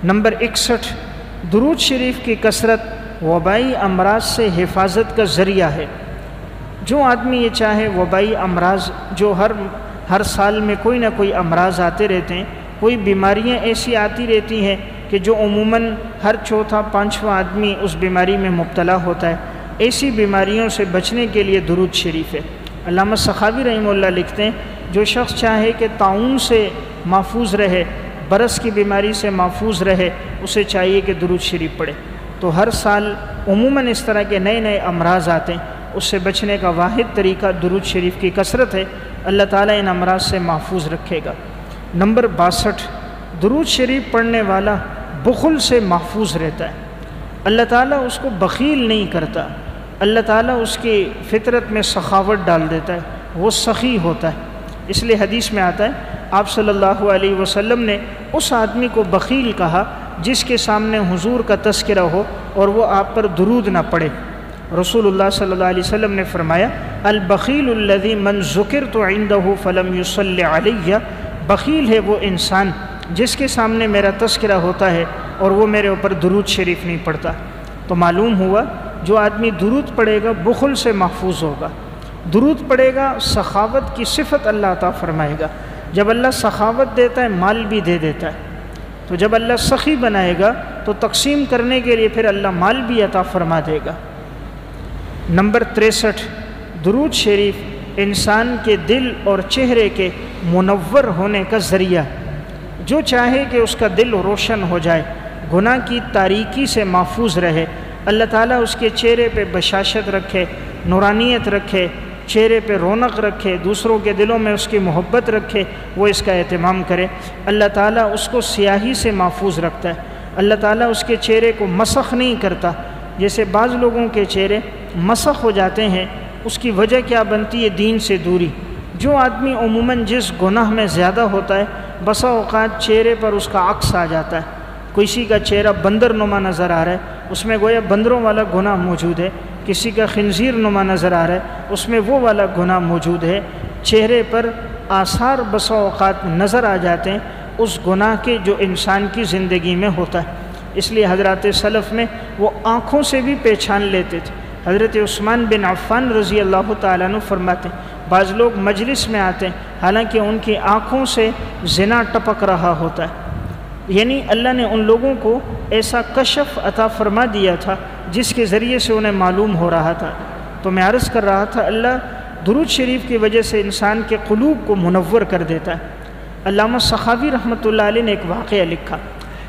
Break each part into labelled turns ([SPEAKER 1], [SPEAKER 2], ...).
[SPEAKER 1] Number 61، درود شریف کی کثرت وبائی امراض سے حفاظت کا ذریعہ ہے۔ جو آدمی یہ چاہے وبائی امراض جو ہر سال میں کوئی نہ کوئی امراض آتے رہتے ہیں، کوئی بیماریاں ایسی آتی رہتی ہیں کہ جو عموماً ہر چوتھا پانچواں آدمی اس بیماری میں مبتلا ہوتا ہے، ایسی بیماریوں سے بچنے کے لیے درود شریف ہے۔ علامہ سخاوی رحمہ اللہ لکھتے ہیں جو شخص چاہے کہ طاعون سے محفوظ رہے، برس کی بیماری سے محفوظ رہے، اسے چاہیے کہ درود شریف پڑھے۔ تو ہر سال عموماً اس طرح کے نئے نئے امراض آتے ہیں، اس سے بچنے کا واحد طریقہ درود شریف کی کثرت ہے۔ اللہ تعالیٰ ان امراض سے محفوظ رکھے گا۔ نمبر 62، درود شریف پڑھنے والا بخل سے محفوظ رہتا ہے۔ اللہ تعالیٰ اس کو بخیل نہیں کرتا، اللہ تعالیٰ اس کی فطرت میں سخاوت ڈال دیتا ہے، وہ سخی ہوتا ہے۔ اس لیے حدیث میں آتا ہے آپ صلی اللہ علیہ وسلم نے اس آدمی کو بخیل کہا جس کے سامنے حضور کا تذکرہ ہو اور وہ آپ پر درود نہ پڑھے۔ رسول اللہ صلی اللہ علیہ وسلم نے فرمایا البخیل الذی من ذکرت عندہ فلم یصلی علیہ، بخیل ہے وہ انسان جس کے سامنے میرا تذکرہ ہوتا ہے اور وہ میرے اوپر درود شریف نہیں پڑھتا۔ تو معلوم ہوا جو آدمی درود پڑھے گا بخل سے محفوظ ہوگا، درود پڑھے گا سخاوت کی صفت اللہ عطا فرمائے گا۔ جب اللہ سخاوت دیتا ہے مال بھی دے دیتا ہے، تو جب اللہ سخی بنائے گا تو تقسیم کرنے کے لیے پھر اللہ مال بھی عطا فرما دے گا۔ نمبر 63، درود شریف انسان کے دل اور چہرے کے منور ہونے کا ذریعہ۔ جو چاہے کہ اس کا دل روشن ہو جائے، گناہ کی تاریکی سے محفوظ رہے، اللہ تعالیٰ اس کے چہرے پہ بشاشت رکھے، نورانیت رکھے، چہرے پہ رونق رکھے، دوسروں کے دلوں میں اس کی محبت رکھے، وہ اس کا اہتمام کرے۔ اللہ تعالیٰ اس کو سیاہی سے محفوظ رکھتا ہے، اللہ تعالیٰ اس کے چہرے کو مسخ نہیں کرتا۔ جیسے بعض لوگوں کے چہرے مسخ ہو جاتے ہیں، اس کی وجہ کیا بنتی ہے؟ دین سے دوری۔ جو آدمی عموماً جس گناہ میں زیادہ ہوتا ہے بسا اوقات چہرے پر اس کا عکس آ جاتا ہے۔ کسی کا چہرہ بندر نما نظر آ رہا ہے، اس میں گویا بندروں والا گناہ موجود ہے، کسی کا خنزیر نما نظر آ رہا ہے، اس میں وہ والا گناہ موجود ہے۔ چہرے پر آثار بسا اوقات نظر آ جاتے ہیں اس گناہ کے جو انسان کی زندگی میں ہوتا ہے۔ اس لیے حضرات سلف میں وہ آنکھوں سے بھی پہچان لیتے تھے۔ حضرت عثمان بن عفان رضی اللہ تعالیٰ عنہ فرماتے ہیں بعض لوگ مجلس میں آتے ہیں حالانکہ ان کی آنکھوں سے زنا ٹپک رہا ہوتا ہے، یعنی اللہ نے ان لوگوں کو ایسا کشف عطا فرما دیا تھا جس کے ذریعے سے انہیں معلوم ہو رہا تھا۔ تو میں عرض کر رہا تھا اللہ درود شریف کی وجہ سے انسان کے قلوب کو منور کر دیتا ہے۔ علامہ سخاوی رحمۃ اللہ علیہ نے ایک واقعہ لکھا،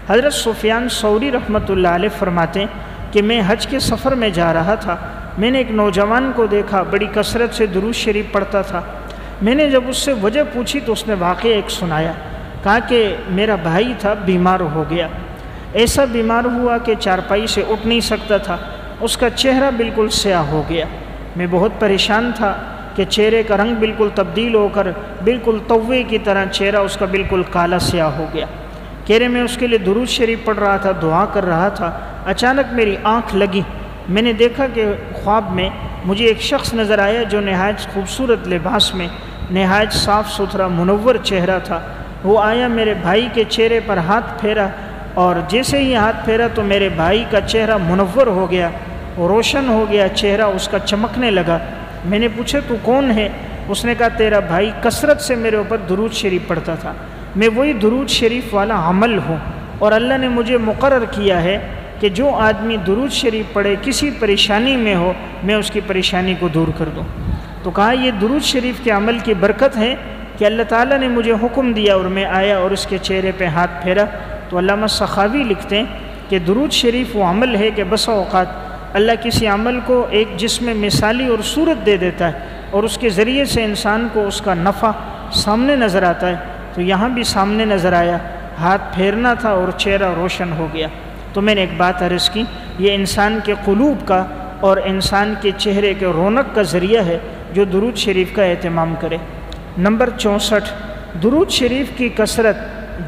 [SPEAKER 1] حضرت سفیان ثوری رحمۃ اللہ علیہ فرماتے ہیں کہ میں حج کے سفر میں جا رہا تھا، میں نے ایک نوجوان کو دیکھا بڑی کثرت سے درود شریف پڑھتا تھا۔ میں نے جب اس سے وجہ پوچھی تو اس نے واقعہ ایک سنایا، کہا کہ میرا بھائی تھا بیمار ہو گیا، ایسا بیمار ہوا کہ چارپائی سے اٹھ نہیں سکتا تھا، اس کا چہرہ بالکل سیاہ ہو گیا۔ میں بہت پریشان تھا کہ چہرے کا رنگ بالکل تبدیل ہو کر بالکل توے کی طرح چہرہ اس کا بالکل کالا سیاہ ہو گیا۔ کہہ رہے میں اس کے لیے درود شریف پڑھ رہا تھا، دعا کر رہا تھا، اچانک میری آنکھ لگی، میں نے دیکھا کہ خواب میں مجھے ایک شخص نظر آیا جو نہایت خوبصورت لباس میں، نہایت صاف ستھرا منور چہرہ تھا۔ وہ آیا، میرے بھائی کے چہرے پر ہاتھ پھیرا، اور جیسے ہی ہاتھ پھیرا تو میرے بھائی کا چہرہ منور ہو گیا، روشن ہو گیا، چہرہ اس کا چمکنے لگا۔ میں نے پوچھا تو کون ہے؟ اس نے کہا تیرا بھائی کثرت سے میرے اوپر درود شریف پڑھتا تھا، میں وہی درود شریف والا عمل ہوں، اور اللہ نے مجھے مقرر کیا ہے کہ جو آدمی درود شریف پڑھے کسی پریشانی میں ہو میں اس کی پریشانی کو دور کر دوں۔ تو کہا یہ درود شریف کے عمل کی برکت ہے کہ اللہ تعالیٰ نے مجھے حکم دیا اور میں آیا اور اس کے چہرے پہ ہاتھ پھیرا۔ تو علامہ سخاوی لکھتے ہیں کہ درود شریف وہ عمل ہے کہ بسا اوقات اللہ کسی عمل کو ایک جسم میں مثالی اور صورت دے دیتا ہے اور اس کے ذریعے سے انسان کو اس کا نفع سامنے نظر آتا ہے۔ تو یہاں بھی سامنے نظر آیا، ہاتھ پھیرنا تھا اور چہرہ روشن ہو گیا۔ تو میں نے ایک بات عرض کی، یہ انسان کے قلوب کا اور انسان کے چہرے کے رونق کا ذریعہ ہے جو درود شریف کا اہتمام کرے۔ نمبر 64، درود شریف کی کثرت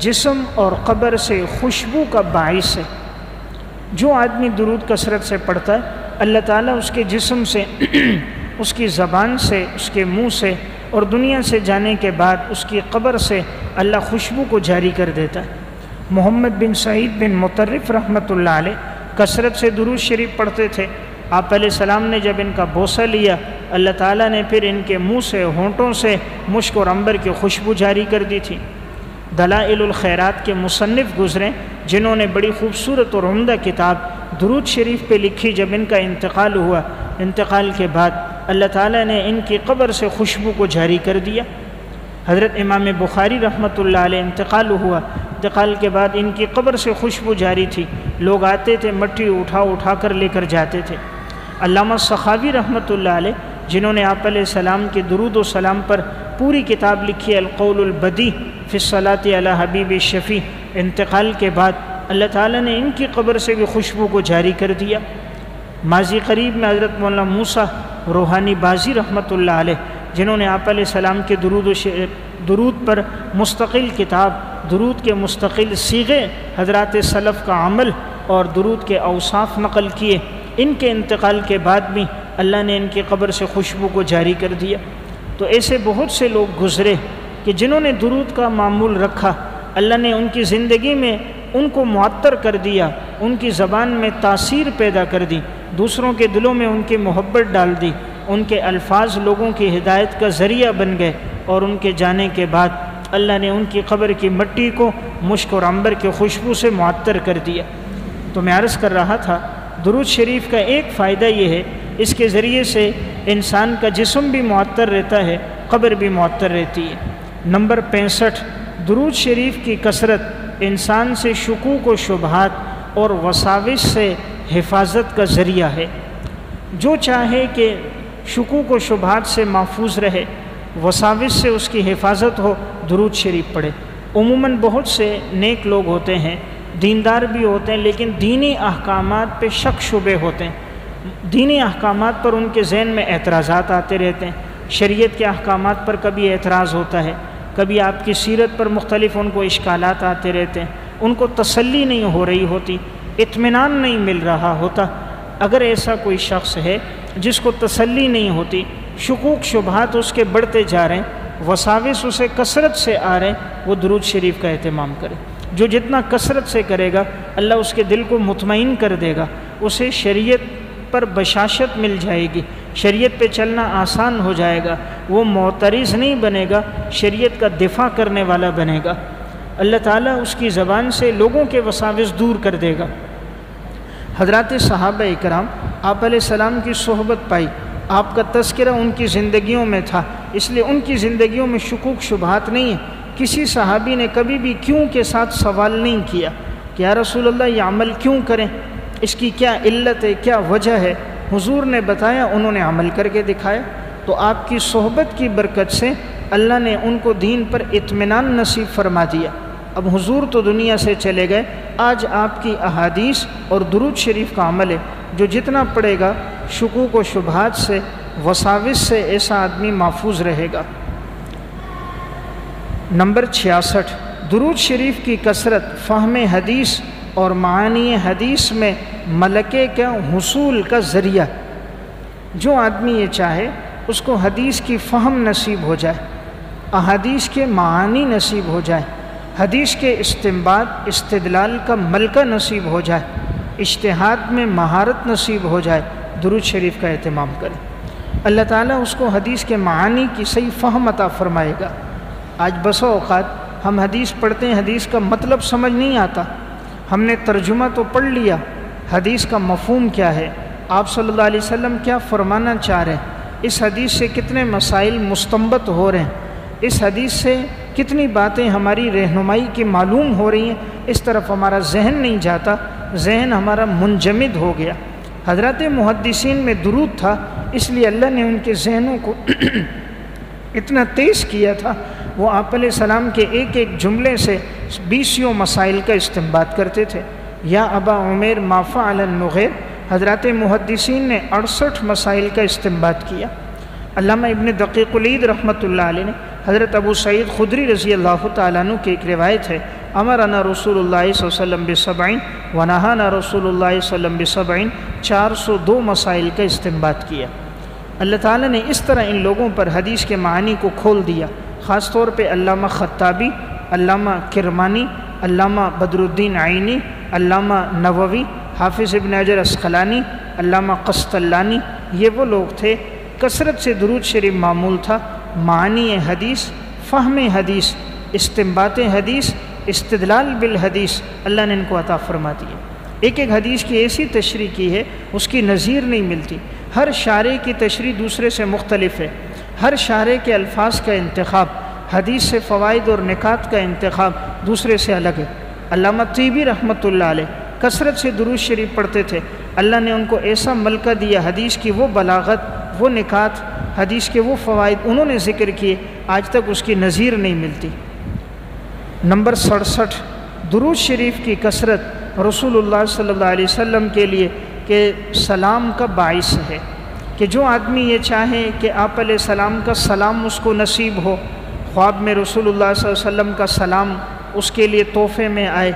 [SPEAKER 1] جسم اور قبر سے خوشبو کا باعث ہے۔ جو آدمی درود کثرت سے پڑھتا ہے اللہ تعالیٰ اس کے جسم سے، اس کی زبان سے، اس کے منہ سے اور دنیا سے جانے کے بعد اس کی قبر سے اللہ خوشبو کو جاری کر دیتا ہے۔ محمد بن سعید بن مطرف رحمۃ اللہ علیہ کثرت سے درود شریف پڑھتے تھے۔ آپ علیہ السلام نے جب ان کا بوسہ لیا، اللہ تعالیٰ نے پھر ان کے منہ سے، ہونٹوں سے مشک اور عنبر کی خوشبو جاری کر دی تھی۔ دلائل الخیرات کے مصنف گزرے جنہوں نے بڑی خوبصورت اور عمدہ کتاب درود شریف پہ لکھی۔ جب ان کا انتقال ہوا، انتقال کے بعد اللہ تعالیٰ نے ان کی قبر سے خوشبو کو جاری کر دیا۔ حضرت امام بخاری رحمۃ اللہ علیہ انتقال ہوا، انتقال کے بعد ان کی قبر سے خوشبو جاری تھی، لوگ آتے تھے مٹی اٹھا کر لے کر جاتے تھے۔ علامہ سخاوی رحمۃ اللہ علیہ جنہوں نے آپ علیہ السلام کے درود و سلام پر پوری کتاب لکھی القول البدیع فی الصلاۃ علی حبیب الشفیع، انتقال کے بعد اللہ تعالیٰ نے ان کی قبر سے بھی خوشبو کو جاری کر دیا۔ ماضی قریب میں حضرت مولانا موسیٰ روحانی بازی رحمۃ اللہ علیہ جنہوں نے آپ علیہ السلام کے درود پر مستقل کتاب، درود کے مستقل صیغے، حضرات سلف کا عمل اور درود کے اوصاف نقل کیے، ان کے انتقال کے بعد بھی اللہ نے ان کی قبر سے خوشبو کو جاری کر دیا۔ تو ایسے بہت سے لوگ گزرے کہ جنہوں نے درود کا معمول رکھا، اللہ نے ان کی زندگی میں ان کو معطر کر دیا، ان کی زبان میں تاثیر پیدا کر دی، دوسروں کے دلوں میں ان کی محبت ڈال دی، ان کے الفاظ لوگوں کی ہدایت کا ذریعہ بن گئے، اور ان کے جانے کے بعد اللہ نے ان کی قبر کی مٹی کو مشک اور عنبر کی خوشبو سے معطر کر دیا۔ تو میں عرض کر رہا تھا درود شریف کا ایک فائدہ یہ ہے، اس کے ذریعے سے انسان کا جسم بھی معطر رہتا ہے، قبر بھی معطر رہتی ہے۔ نمبر 65، درود شریف کی کثرت انسان سے شکوک و شبہات اور وساوس سے حفاظت کا ذریعہ ہے۔ جو چاہے کہ شکوک و شبہات سے محفوظ رہے، وساوس سے اس کی حفاظت ہو، درود شریف پڑھے۔ عموماً بہت سے نیک لوگ ہوتے ہیں، دیندار بھی ہوتے ہیں، لیکن دینی احکامات پہ شک شبے ہوتے ہیں، دینی احکامات پر ان کے ذہن میں اعتراضات آتے رہتے ہیں، شریعت کے احکامات پر کبھی اعتراض ہوتا ہے، کبھی آپ کی سیرت پر مختلف ان کو اشکالات آتے رہتے ہیں، ان کو تسلی نہیں ہو رہی ہوتی، اطمینان نہیں مل رہا ہوتا۔ اگر ایسا کوئی شخص ہے جس کو تسلی نہیں ہوتی، شکوک شبہات اس کے بڑھتے جا رہے ہیں، وساوس اسے کثرت سے آ رہے ہیں، وہ درود شریف کا اہتمام کرے۔ جو جتنا کثرت سے کرے گا اللہ اس کے دل کو مطمئن کر دے گا، اسے شریعت پر بشاشت مل جائے گی، شریعت پہ چلنا آسان ہو جائے گا، وہ معترض نہیں بنے گا، شریعت کا دفاع کرنے والا بنے گا۔ اللہ تعالیٰ اس کی زبان سے لوگوں کے وساوس دور کر دے گا۔ حضرات صحابہ اکرام آپ علیہ السلام کی صحبت پائی، آپ کا تذکرہ ان کی زندگیوں میں تھا، اس لیے ان کی زندگیوں میں شکوک شبہات نہیں ہیں۔ کسی صحابی نے کبھی بھی کیوں کے ساتھ سوال نہیں کیا کہ یا رسول اللہ یہ عمل کیوں کریں، اس کی کیا علت ہے، کیا وجہ ہے۔ حضور نے بتایا، انہوں نے عمل کر کے دکھایا۔ تو آپ کی صحبت کی برکت سے اللہ نے ان کو دین پر اطمینان نصیب فرما دیا۔ اب حضور تو دنیا سے چلے گئے، آج آپ کی احادیث اور درود شریف کا عمل ہے، جو جتنا پڑھے گا شکوک و شبہات سے، وساوس سے ایسا آدمی محفوظ رہے گا۔ نمبر 66، درود شریف کی کثرت فہم حدیث اور معانی حدیث میں ملکے کا حصول کا ذریعہ۔ جو آدمی یہ چاہے اس کو حدیث کی فہم نصیب ہو جائے، احادیث کے معانی نصیب ہو جائے، حدیث کے استنباط استدلال کا ملکہ نصیب ہو جائے، اجتہاد میں مہارت نصیب ہو جائے، درود شریف کا اہتمام کرے، اللہ تعالیٰ اس کو حدیث کے معانی کی صحیح فہم عطا فرمائے گا۔ آج بسا اوقات ہم حدیث پڑھتے ہیں، حدیث کا مطلب سمجھ نہیں آتا، ہم نے ترجمہ تو پڑھ لیا، حدیث کا مفہوم کیا ہے، آپ صلی اللہ علیہ وسلم کیا فرمانا چاہ رہے ہیں، اس حدیث سے کتنے مسائل مستنبط ہو رہے ہیں، اس حدیث سے کتنی باتیں ہماری رہنمائی کی معلوم ہو رہی ہیں، اس طرف ہمارا ذہن نہیں جاتا، ذہن ہمارا منجمد ہو گیا۔ حضرات محدثین میں درود تھا، اس لیے اللہ نے ان کے ذہنوں کو اتنا تیز کیا تھا، وہ آپ علیہ السلام کے ایک ایک جملے سے 20 مسائل کا استنباط کرتے تھے۔ یا ابا عمیر ما فعل النغیر، حضرات محدثین نے 68 مسائل کا استنباط کیا۔ علامہ ابن دقیق العید رحمۃ اللہ علیہ نے حضرت ابو سعید خدری رضی اللہ تعالیٰ عنہ کی ایک روایت ہے، امرنا رسول اللہ صلی اللہ علیہ وسلم ب70 ونہانا رسول اللہ صلی اللہ علیہ وسلم ب70، 402 مسائل کا استنباط کیا۔ اللہ تعالیٰ نے اس طرح ان لوگوں پر حدیث کے معانی کو کھول دیا، خاص طور پہ علامہ خطابی، علامہ کرمانی، علامہ بدر الدین عینی، علامہ نووی، حافظ ابن حجر عسقلانی، علامہ قسطلانی، یہ وہ لوگ تھے کثرت سے درود شریف معمول تھا۔ معانی حدیث، فہم حدیث، استنباط حدیث، استدلال بالحدیث اللہ نے ان کو عطا فرما دی ہے۔ ایک ایک حدیث کی ایسی تشریح کی ہے اس کی نظیر نہیں ملتی۔ ہر شارح کی تشریح دوسرے سے مختلف ہے، ہر شارح کے الفاظ کا انتخاب، حدیث سے فوائد اور نکات کا انتخاب دوسرے سے الگ ہے۔ علامہ طیبی رحمۃ اللہ علیہ کثرت سے درود شریف پڑھتے تھے، اللہ نے ان کو ایسا ملکہ دیا، حدیث کی وہ بلاغت، وہ نکات، حدیث کے وہ فوائد انہوں نے ذکر کیے، آج تک اس کی نظیر نہیں ملتی۔ نمبر 67، درود شریف کی کثرت رسول اللہ صلی اللہ علیہ وسلم کے لیے کہ سلام کا باعث ہے، کہ جو آدمی یہ چاہے کہ آپ علیہ السلام کا سلام اس کو نصیب ہو، خواب میں رسول اللہ صلی اللہ علیہ وسلم کا سلام اس کے لیے تحفے میں آئے،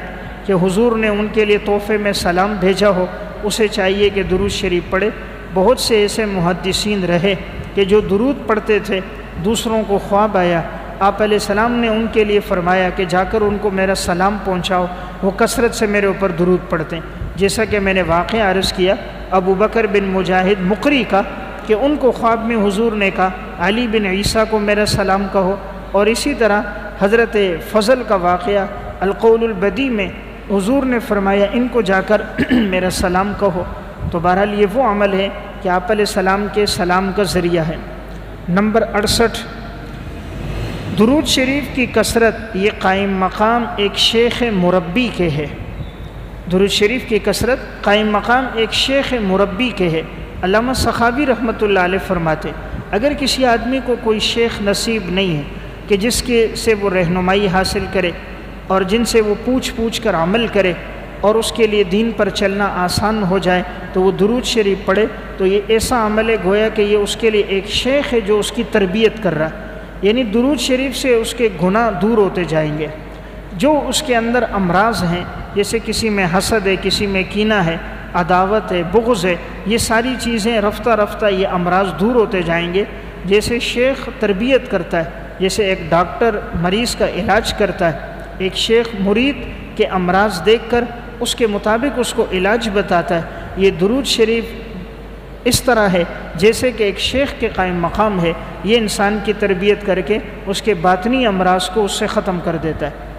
[SPEAKER 1] کہ حضور نے ان کے لیے تحفے میں سلام بھیجا ہو، اسے چاہیے کہ درود شریف پڑھے۔ بہت سے ایسے محدثین رہے کہ جو درود پڑھتے تھے، دوسروں کو خواب آیا، آپ علیہ السلام نے ان کے لیے فرمایا کہ جا کر ان کو میرا سلام پہنچاؤ، وہ کثرت سے میرے اوپر درود پڑھتے ہیں۔ جیسا کہ میں نے واقعہ عرض کیا ابو بکر بن مجاہد مقری کا، کہ ان کو خواب میں حضور نے کہا علی بن عیسیٰ کو میرا سلام کہو، اور اسی طرح حضرت فضل کا واقعہ القول البدی میں حضور نے فرمایا ان کو جا کر میرا سلام کہو۔ تو بہرحال یہ وہ عمل ہے کہ آپ علیہ السلام کے سلام کا ذریعہ ہے۔ نمبر 68، درود شریف کی کثرت یہ قائم مقام ایک شیخ مربی کے ہے۔ درود شریف کی کثرت قائم مقام ایک شیخ مربی کے ہے۔ علامہ سخاوی رحمۃ اللہ علیہ فرماتے اگر کسی آدمی کو کوئی شیخ نصیب نہیں ہے کہ جس کے سے وہ رہنمائی حاصل کرے اور جن سے وہ پوچھ کر عمل کرے اور اس کے لیے دین پر چلنا آسان ہو جائے، تو وہ درود شریف پڑھے، تو یہ ایسا عمل ہے گویا کہ یہ اس کے لیے ایک شیخ ہے جو اس کی تربیت کر رہا ہے، یعنی درود شریف سے اس کے گناہ دور ہوتے جائیں گے۔ جو اس کے اندر امراض ہیں، جیسے کسی میں حسد ہے، کسی میں کینہ ہے، عداوت ہے، بغض ہے، یہ ساری چیزیں رفتہ رفتہ یہ امراض دور ہوتے جائیں گے۔ جیسے شیخ تربیت کرتا ہے، جیسے ایک ڈاکٹر مریض کا علاج کرتا ہے، ایک شیخ مرید کے امراض دیکھ کر اس کے مطابق اس کو علاج بتاتا ہے، یہ درود شریف اس طرح ہے جیسے کہ ایک شیخ کے قائم مقام ہے، یہ انسان کی تربیت کر کے اس کے باطنی امراض کو اس سے ختم کر دیتا ہے۔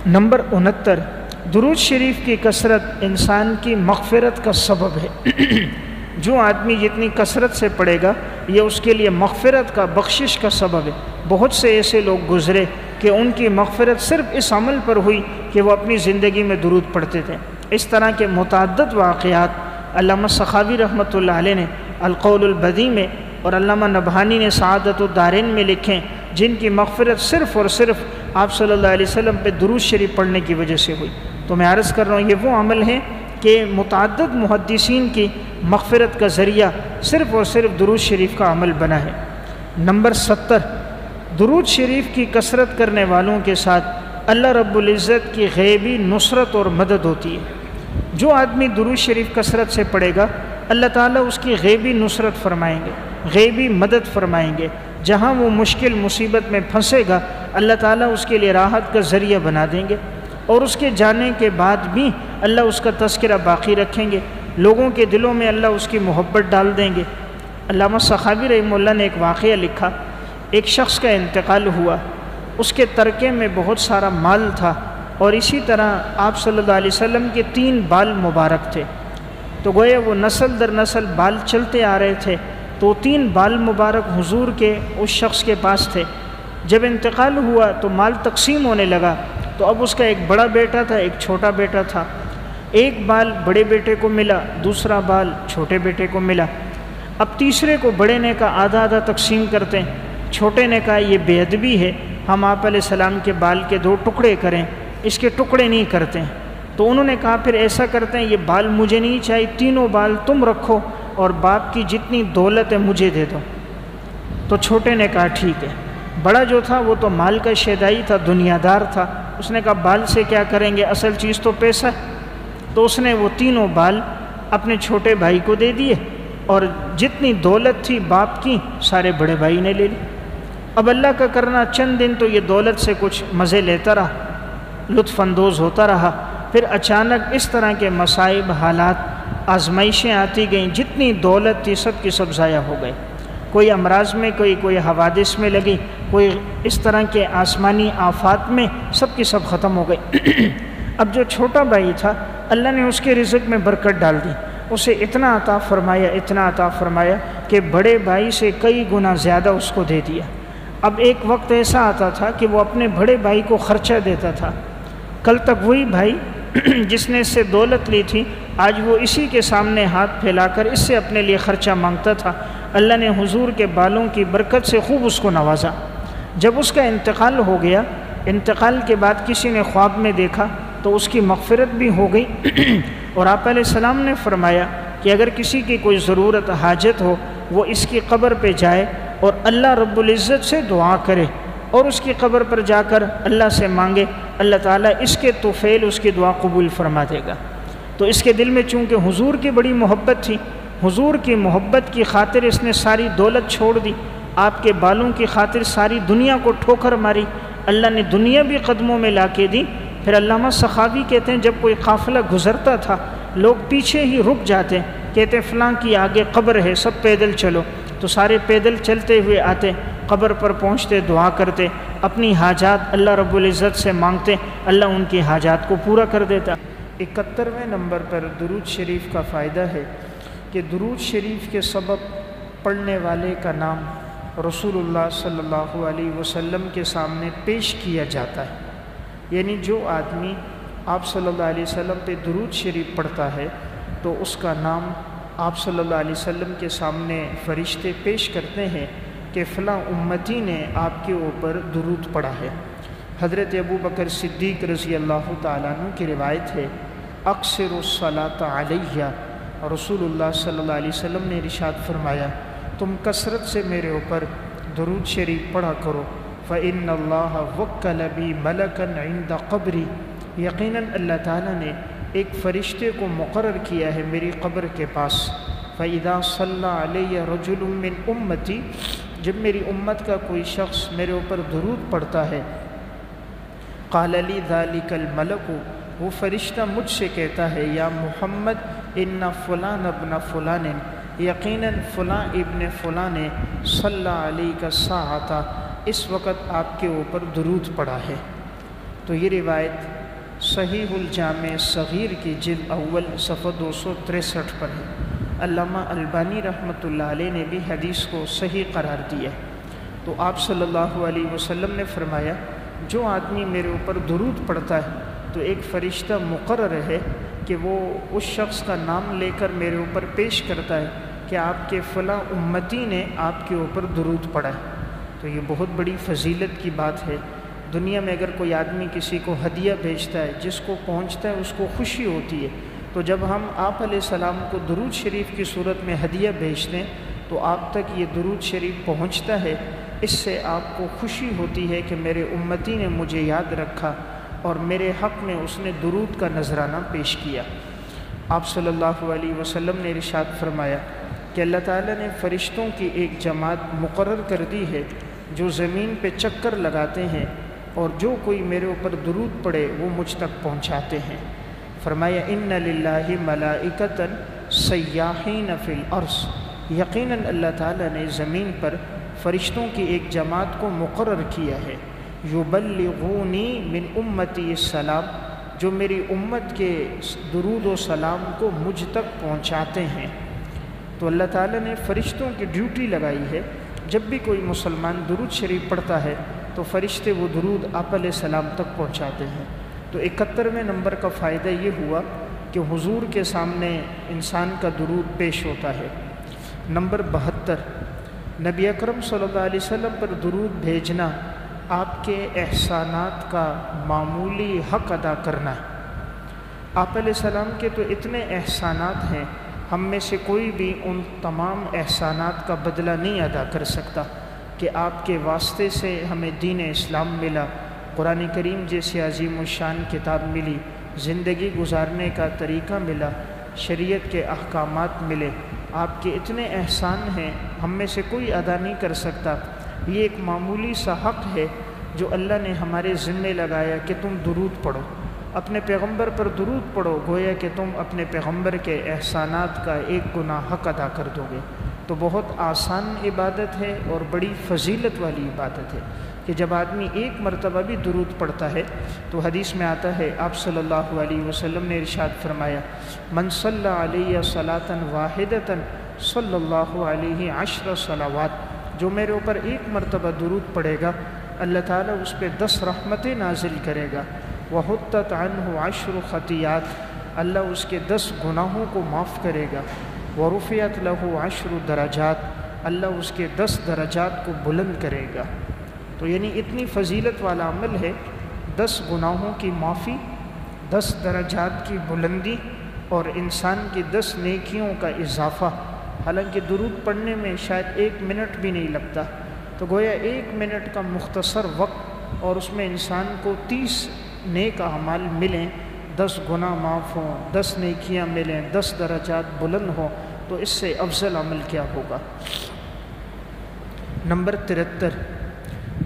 [SPEAKER 1] نمبر 69، درود شریف کی کثرت انسان کی مغفرت کا سبب ہے۔ جو آدمی جتنی کثرت سے پڑھے گا یہ اس کے لیے مغفرت کا، بخشش کا سبب ہے۔ بہت سے ایسے لوگ گزرے کہ ان کی مغفرت صرف اس عمل پر ہوئی کہ وہ اپنی زندگی میں درود پڑھتے تھے۔ اس طرح کے متعدد واقعات علامہ سخاوی رحمۃ اللہ علیہ نے القول البدی میں اور علامہ نبہانی نے سعادت الدارین میں لکھیں، جن کی مغفرت صرف اور صرف آپ صلی اللہ علیہ وسلم پہ درود شریف پڑھنے کی وجہ سے ہوئی۔ تو میں عرض کر رہا ہوں یہ وہ عمل ہے کہ متعدد محدثین کی مغفرت کا ذریعہ صرف اور صرف درود شریف کا عمل بنا ہے۔ نمبر 70، درود شریف کی کثرت کرنے والوں کے ساتھ اللہ رب العزت کی غیبی نصرت اور مدد ہوتی ہے۔ جو آدمی درود شریف کثرت سے پڑھے گا اللہ تعالیٰ اس کی غیبی نصرت فرمائیں گے، غیبی مدد فرمائیں گے۔ جہاں وہ مشکل مصیبت میں پھنسے گا اللہ تعالیٰ اس کے لیے راحت کا ذریعہ بنا دیں گے، اور اس کے جانے کے بعد بھی اللہ اس کا تذکرہ باقی رکھیں گے، لوگوں کے دلوں میں اللہ اس کی محبت ڈال دیں گے۔ علامہ سخاوی رحمہ اللہ نے ایک واقعہ لکھا، ایک شخص کا انتقال ہوا، اس کے ترکے میں بہت سارا مال تھا، اور اسی طرح آپ صلی اللہ علیہ وسلم کے 3 بال مبارک تھے، تو گویا وہ نسل در نسل بال چلتے آ رہے تھے، تو 3 بال مبارک حضور کے اس شخص کے پاس تھے۔ جب انتقال ہوا تو مال تقسیم ہونے لگا، تو اب اس کا ایک بڑا بیٹا تھا، ایک چھوٹا بیٹا تھا، ایک بال بڑے بیٹے کو ملا، دوسرا بال چھوٹے بیٹے کو ملا۔ اب تیسرے کو بڑے نے کہا آدھا آدھا تقسیم کرتے ہیں، چھوٹے نے کہا یہ بے ادبی ہے، ہم آپ علیہ السلام کے بال کے 2 ٹکڑے کریں، اس کے ٹکڑے نہیں کرتے ہیں۔ تو انہوں نے کہا پھر ایسا کرتے ہیں، یہ بال مجھے نہیں چاہیے، تینوں بال تم رکھو اور باپ کی جتنی دولت ہے مجھے دے دو۔ تو چھوٹے نے کہا ٹھیک ہے۔ بڑا جو تھا وہ تو مال کا شیدائی تھا، دنیا دار تھا، اس نے کہا بال سے کیا کریں گے، اصل چیز تو پیسہ ہے۔ تو اس نے وہ تینوں بال اپنے چھوٹے بھائی کو دے دیے، اور جتنی دولت تھی باپ کی سارے بڑے بھائی نے لے لی۔ اب اللہ کا کرنا چند دن تو یہ دولت سے کچھ مزے لیتا رہا، لطف اندوز ہوتا رہا، پھر اچانک اس طرح کے مصائب، حالات، آزمائشیں آتی گئیں، جتنی دولت تھی سب کی سب ضائع ہو گئے، کوئی امراض میں، کوئی حوادث میں لگی، کوئی اس طرح کے آسمانی آفات میں، سب کی سب ختم ہو گئی۔ اب جو چھوٹا بھائی تھا اللہ نے اس کے رزق میں برکت ڈال دی، اسے اتنا عطا فرمایا، اتنا عطا فرمایا کہ بڑے بھائی سے کئی گنا زیادہ اس کو دے دیا۔ اب ایک وقت ایسا آتا تھا کہ وہ اپنے بڑے بھائی کو خرچہ دیتا تھا، کل تک وہی بھائی جس نے اس سے دولت لی تھی آج وہ اسی کے سامنے ہاتھ پھیلا کر اس سے اپنے لیے خرچہ مانگتا تھا۔ اللہ نے حضور کے بالوں کی برکت سے خوب اس کو نوازا۔ جب اس کا انتقال ہو گیا، انتقال کے بعد کسی نے خواب میں دیکھا تو اس کی مغفرت بھی ہو گئی، اور آپ علیہ السلام نے فرمایا کہ اگر کسی کی کوئی ضرورت، حاجت ہو، وہ اس کی قبر پہ جائے اور اللہ رب العزت سے دعا کرے اور اس کی قبر پر جا کر اللہ سے مانگے، اللہ تعالیٰ اس کے طفیل اس کی دعا قبول فرما دے گا۔ تو اس کے دل میں چونکہ حضور کی بڑی محبت تھی، حضور کی محبت کی خاطر اس نے ساری دولت چھوڑ دی، آپ کے بالوں کی خاطر ساری دنیا کو ٹھوکر ماری، اللہ نے دنیا بھی قدموں میں لا کے دی۔ پھر علامہ سخاوی کہتے ہیں جب کوئی قافلہ گزرتا تھا لوگ پیچھے ہی رک جاتے، کہتے فلاں کی آگے قبر ہے، سب پیدل چلو، تو سارے پیدل چلتے ہوئے آتے، قبر پر پہنچتے، دعا کرتے، اپنی حاجات اللہ رب العزت سے مانگتے، اللہ ان کی حاجات کو پورا کر دیتا۔ 71ویں نمبر پر درود شریف کا فائدہ ہے کہ درود شریف کے سبب پڑھنے والے کا نام رسول اللہ صلی اللہ علیہ وسلم کے سامنے پیش کیا جاتا ہے، یعنی جو آدمی آپ صلی اللہ علیہ وسلم پہ درود شریف پڑھتا ہے تو اس کا نام آپ صلی اللہ علیہ وسلم کے سامنے فرشتے پیش کرتے ہیں کہ فلاں امتی نے آپ کے اوپر درود پڑھا ہے۔ حضرت ابو بکر صدیق رضی اللہ تعالیٰ عنہ کی روایت ہے، اکثر الصلاۃ علیہ، رسول اللہ صلی اللہ علیہ وسلم نے ارشاد فرمایا تم کثرت سے میرے اوپر درود شریف پڑھا کرو، فإن اللہ وکل بی ملکا عند قبری، یقیناً اللہ تعالیٰ نے ایک فرشتے کو مقرر کیا ہے میری قبر کے پاس، فإذا صلی علیہ رجل من امتی، جب میری امت کا کوئی شخص میرے اوپر درود پڑھتا ہے، قال لی ذلک الملک، وہ فرشتہ مجھ سے کہتا ہے یا محمد ان فلان ابن فلان، یقیناً فلاں ابن فلاں نے صلی علیہ الساعۃ، اس وقت آپ کے اوپر درود پڑھا ہے۔ تو یہ روایت صحیح الجامع صغیر کی جلد اول صفحہ 263 پر ہے۔ علامہ البانی رحمۃ اللہ علیہ نے بھی حدیث کو صحیح قرار دیا۔ تو آپ صلی اللہ علیہ وسلم نے فرمایا جو آدمی میرے اوپر درود پڑھتا ہے تو ایک فرشتہ مقرر ہے کہ وہ اس شخص کا نام لے کر میرے اوپر پیش کرتا ہے کہ آپ کے فلاں امتی نے آپ کے اوپر درود پڑھا ہے۔ تو یہ بہت بڑی فضیلت کی بات ہے۔ دنیا میں اگر کوئی آدمی کسی کو ہدیہ بھیجتا ہے، جس کو پہنچتا ہے اس کو خوشی ہوتی ہے، تو جب ہم آپ علیہ السلام کو درود شریف کی صورت میں ہدیہ بھیجتے ہیں تو آپ تک یہ درود شریف پہنچتا ہے، اس سے آپ کو خوشی ہوتی ہے کہ میرے امتی نے مجھے یاد رکھا اور میرے حق میں اس نے درود کا نذرانہ پیش کیا۔ آپ صلی اللہ علیہ وسلم نے ارشاد فرمایا کہ اللہ تعالیٰ نے فرشتوں کی ایک جماعت مقرر کر دی ہے جو زمین پہ چکر لگاتے ہیں اور جو کوئی میرے اوپر درود پڑے وہ مجھ تک پہنچاتے ہیں۔ فرمایا ان للہ ملائکۃ سیاحین فی الارض، یقیناً اللہ تعالیٰ نے زمین پر فرشتوں کی ایک جماعت کو مقرر کیا ہے، یبلغونی من امتی السلام، جو میری امت کے درود و سلام کو مجھ تک پہنچاتے ہیں۔ تو اللہ تعالیٰ نے فرشتوں کی ڈیوٹی لگائی ہے، جب بھی کوئی مسلمان درود شریف پڑھتا ہے تو فرشتے وہ درود آپ علیہ السلام تک پہنچاتے ہیں۔ تو 71ویں نمبر کا فائدہ یہ ہوا کہ حضور کے سامنے انسان کا درود پیش ہوتا ہے۔ نمبر 72، نبی اکرم صلی اللہ علیہ وسلم پر درود بھیجنا آپ کے احسانات کا معمولی حق ادا کرنا ہے۔ آپ علیہ السلام کے تو اتنے احسانات ہیں، ہم میں سے کوئی بھی ان تمام احسانات کا بدلہ نہیں ادا کر سکتا کہ آپ کے واسطے سے ہمیں دین اسلام ملا، قرآن کریم جیسے عظیم الشان کتاب ملی، زندگی گزارنے کا طریقہ ملا، شریعت کے احکامات ملے۔ آپ کے اتنے احسان ہیں ہم میں سے کوئی ادا نہیں کر سکتا، یہ ایک معمولی سا حق ہے جو اللہ نے ہمارے ذمے لگایا کہ تم درود پڑھو، اپنے پیغمبر پر درود پڑھو، گویا کہ تم اپنے پیغمبر کے احسانات کا ایک گنا حق ادا کر دو گے۔ تو بہت آسان عبادت ہے اور بڑی فضیلت والی عبادت ہے کہ جب آدمی ایک مرتبہ بھی درود پڑھتا ہے تو حدیث میں آتا ہے، آپ صلی اللہ علیہ وسلم نے ارشاد فرمایا، من صلی علیہ صلاۃ واحدۃ صلی اللہ علیہ 10 صلوات، جو میرے اوپر ایک مرتبہ درود پڑھے گا اللہ تعالیٰ اس پہ 10 رحمتیں نازل کرے گا، وحطت عنہ 10 خطیات، اللہ اس کے 10 گناہوں کو معاف کرے گا، ورفعت لہ 10 درجات، اللہ اس کے 10 درجات کو بلند کرے گا۔ تو یعنی اتنی فضیلت والا عمل ہے، 10 گناہوں کی معافی، 10 درجات کی بلندی اور انسان کی 10 نیکیوں کا اضافہ۔ حالانکہ درود پڑھنے میں شاید 1 منٹ بھی نہیں لگتا، تو گویا 1 منٹ کا مختصر وقت اور اس میں انسان کو 30 نیک اعمال ملیں، 10 گناہ معاف ہوں، 10 نیکیاں ملیں، 10 درجات بلند ہوں، تو اس سے افضل عمل کیا ہوگا۔ نمبر 73،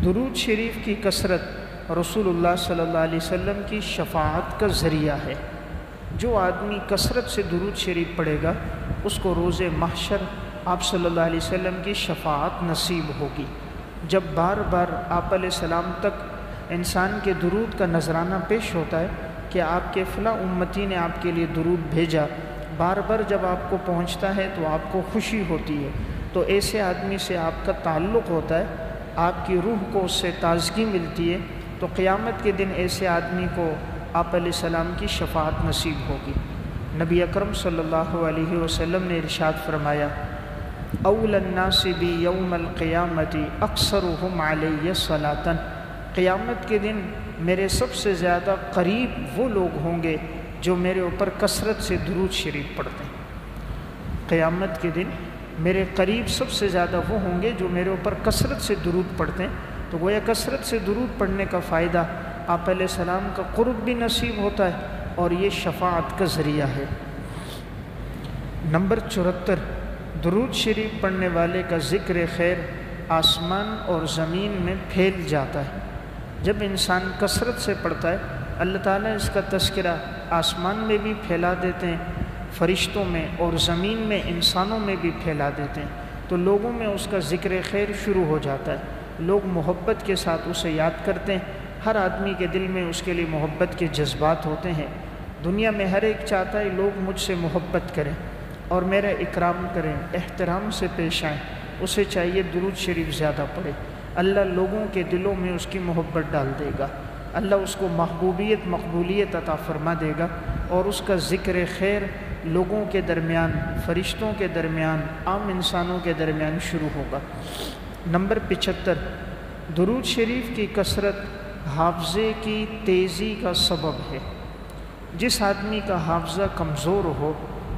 [SPEAKER 1] درود شریف کی کثرت رسول اللہ صلی اللہ علیہ وسلم کی شفاعت کا ذریعہ ہے۔ جو آدمی کثرت سے درود شریف پڑھے گا اس کو روز محشر آپ صلی اللہ علیہ وسلم کی شفاعت نصیب ہوگی۔ جب بار بار آپ علیہ السلام تک انسان کے درود کا نذرانہ پیش ہوتا ہے کہ آپ کے فلاں امتی نے آپ کے لیے درود بھیجا، بار بار جب آپ کو پہنچتا ہے تو آپ کو خوشی ہوتی ہے، تو ایسے آدمی سے آپ کا تعلق ہوتا ہے، آپ کی روح کو اس سے تازگی ملتی ہے، تو قیامت کے دن ایسے آدمی کو آپ علیہ السلام کی شفاعت نصیب ہوگی۔ نبی اکرم صلی اللہ علیہ وسلم نے ارشاد فرمایا، اول الناس بی یوم القیامت اکثرهم علی صلاۃ، قیامت کے دن میرے سب سے زیادہ قریب وہ لوگ ہوں گے جو میرے اوپر کثرت سے درود شریف پڑھتے ہیں۔ قیامت کے دن میرے قریب سب سے زیادہ وہ ہوں گے جو میرے اوپر کثرت سے درود پڑھتے ہیں، تو گویا کثرت سے درود پڑھنے کا فائدہ آپ علیہ السلام کا قرب بھی نصیب ہوتا ہے اور یہ شفاعت کا ذریعہ ہے۔ نمبر 74، درود شریف پڑھنے والے کا ذکر خیر آسمان اور زمین میں پھیل جاتا ہے۔ جب انسان کثرت سے پڑھتا ہے اللہ تعالیٰ اس کا تذکرہ آسمان میں بھی پھیلا دیتے ہیں، فرشتوں میں، اور زمین میں انسانوں میں بھی پھیلا دیتے ہیں، تو لوگوں میں اس کا ذکر خیر شروع ہو جاتا ہے، لوگ محبت کے ساتھ اسے یاد کرتے ہیں۔ ہر آدمی کے دل میں اس کے لیے محبت کے جذبات ہوتے ہیں۔ دنیا میں ہر ایک چاہتا ہے لوگ مجھ سے محبت کریں اور میرا اکرام کریں، احترام سے پیش آئیں، اسے چاہیے درود شریف زیادہ پڑھے، اللہ لوگوں کے دلوں میں اس کی محبت ڈال دے گا، اللہ اس کو محبوبیت مقبولیت عطا فرما دے گا، اور اس کا ذکر خیر لوگوں کے درمیان، فرشتوں کے درمیان، عام انسانوں کے درمیان شروع ہوگا۔ نمبر 75، درود شریف کی کثرت حافظے کی تیزی کا سبب ہے۔ جس آدمی کا حافظہ کمزور ہو،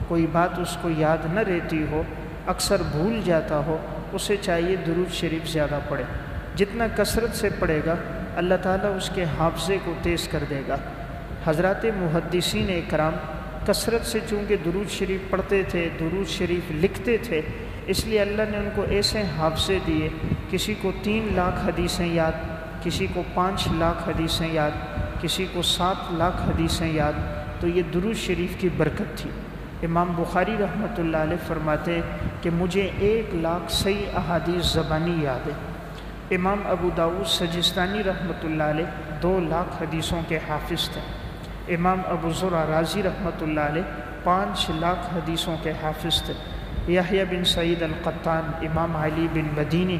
[SPEAKER 1] کوئی بات اس کو یاد نہ رہتی ہو، اکثر بھول جاتا ہو، اسے چاہیے درود شریف زیادہ پڑھے۔ جتنا کثرت سے پڑھے گا اللہ تعالیٰ اس کے حافظے کو تیز کر دے گا۔ حضرات محدثین اکرام کثرت سے چونکہ درود شریف پڑھتے تھے، درود شریف لکھتے تھے، اس لیے اللہ نے ان کو ایسے حافظے دیے، کسی کو 3 لاکھ حدیثیں یاد، کسی کو 5 لاکھ حدیثیں یاد، کسی کو 7 لاکھ حدیثیں یاد، تو یہ درود شریف کی برکت تھی۔ امام بخاری رحمۃ اللہ علیہ فرماتے کہ مجھے 1 لاکھ صحیح احادیث زبانی یاد ہے۔ امام ابو داؤد سجستانی رحمۃ اللہ علیہ 2 لاکھ حدیثوں کے حافظ تھے۔ امام ابو زرع رازی رحمۃ اللہ علیہ 5 لاکھ حدیثوں کے حافظ تھے۔ یحییٰ بن سعید القطان، امام علی بن مدینی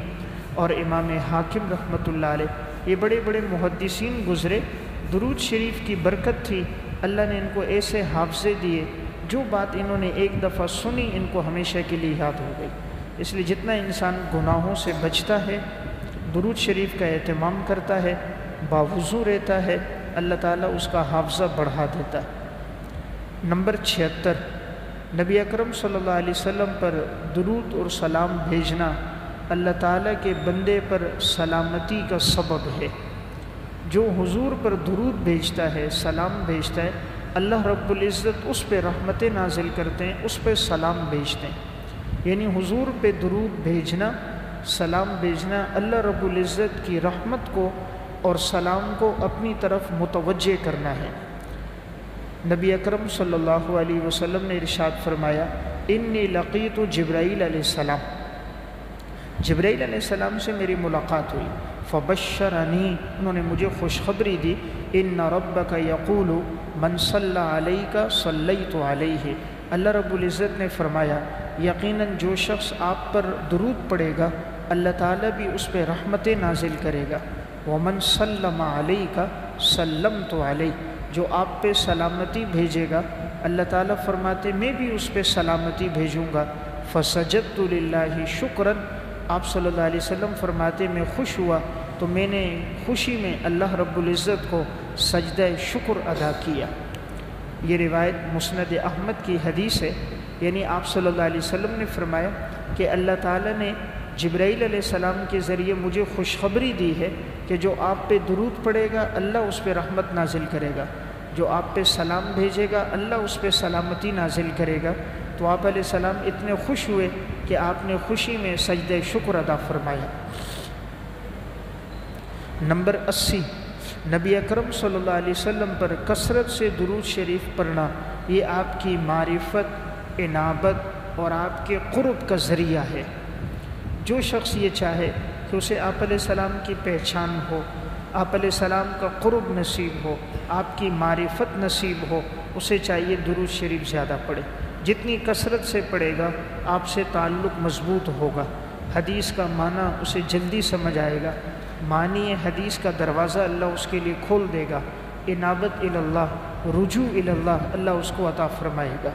[SPEAKER 1] اور امام حاکم رحمۃ اللہ علیہ، یہ بڑے بڑے محدثین گزرے۔ درود شریف کی برکت تھی، اللہ نے ان کو ایسے حافظے دیے، جو بات انہوں نے ایک دفعہ سنی ان کو ہمیشہ کے لیے یاد ہو گئی۔ اس لیے جتنا انسان گناہوں سے بچتا ہے، درود شریف کا اہتمام کرتا ہے، باوضو رہتا ہے، اللہ تعالیٰ اس کا حافظہ بڑھا دیتا ہے۔ نمبر 76، نبی اکرم صلی اللہ علیہ وسلم پر درود اور سلام بھیجنا اللہ تعالیٰ کے بندے پر سلامتی کا سبب ہے۔ جو حضور پر درود بھیجتا ہے، سلام بھیجتا ہے، اللہ رب العزت اس پہ رحمتیں نازل کرتے ہیں، اس پہ سلام بھیجتے ہیں۔ یعنی حضور پہ درود بھیجنا سلام بھیجنا اللہ رب العزت کی رحمت کو اور سلام کو اپنی طرف متوجہ کرنا ہے۔ نبی اکرم صلی اللہ علیہ وسلم نے ارشاد فرمایا انی لقیت جبرائیل علیہ السلام، جبرائیل علیہ السلام سے میری ملاقات ہوئی، فبشرنی، انہوں نے مجھے خوشخبری دی، ان ربک یقول من صلی علیک صلیت علیہ، اللہ رب العزت نے فرمایا یقیناً جو شخص آپ پر درود پڑھے گا اللہ تعالیٰ بھی اس پہ رحمتیں نازل کرے گا، ومن سلم علیک سلمت علیہ، جو آپ پہ سلامتی بھیجے گا اللہ تعالیٰ فرماتے میں بھی اس پہ سلامتی بھیجوں گا، فسجدت للہ شکراً، آپ صلی اللہ علیہ وسلم فرماتے میں خوش ہوا تو میں نے خوشی میں اللہ رب العزت کو سجدہ شکر ادا کیا۔ یہ روایت مسند احمد کی حدیث ہے، یعنی آپ صلی اللہ علیہ وسلم نے فرمایا کہ اللہ تعالیٰ نے جبرائیل علیہ السلام کے ذریعے مجھے خوشخبری دی ہے کہ جو آپ پہ درود پڑے گا اللہ اس پہ رحمت نازل کرے گا، جو آپ پہ سلام بھیجے گا اللہ اس پہ سلامتی نازل کرے گا۔ تو آپ علیہ السلام اتنے خوش ہوئے کہ آپ نے خوشی میں سجدہ شکر ادا فرمایا۔ نمبر 80، نبی اکرم صلی اللہ علیہ وسلم پر کثرت سے درود شریف پڑھنا یہ آپ کی معرفت، انابت اور آپ کے قرب کا ذریعہ ہے۔ جو شخص یہ چاہے کہ اسے آپ علیہ السلام کی پہچان ہو، آپ علیہ السلام کا قرب نصیب ہو، آپ کی معرفت نصیب ہو، اسے چاہیے درود شریف زیادہ پڑھے، جتنی کثرت سے پڑھے گا آپ سے تعلق مضبوط ہوگا، حدیث کا معنی اسے جلدی سمجھ آئے گا، معنی حدیث کا دروازہ اللہ اس کے لیے کھول دے گا، انابت اللہ، رجوع اللہ اللہ اس کو عطا فرمائے گا۔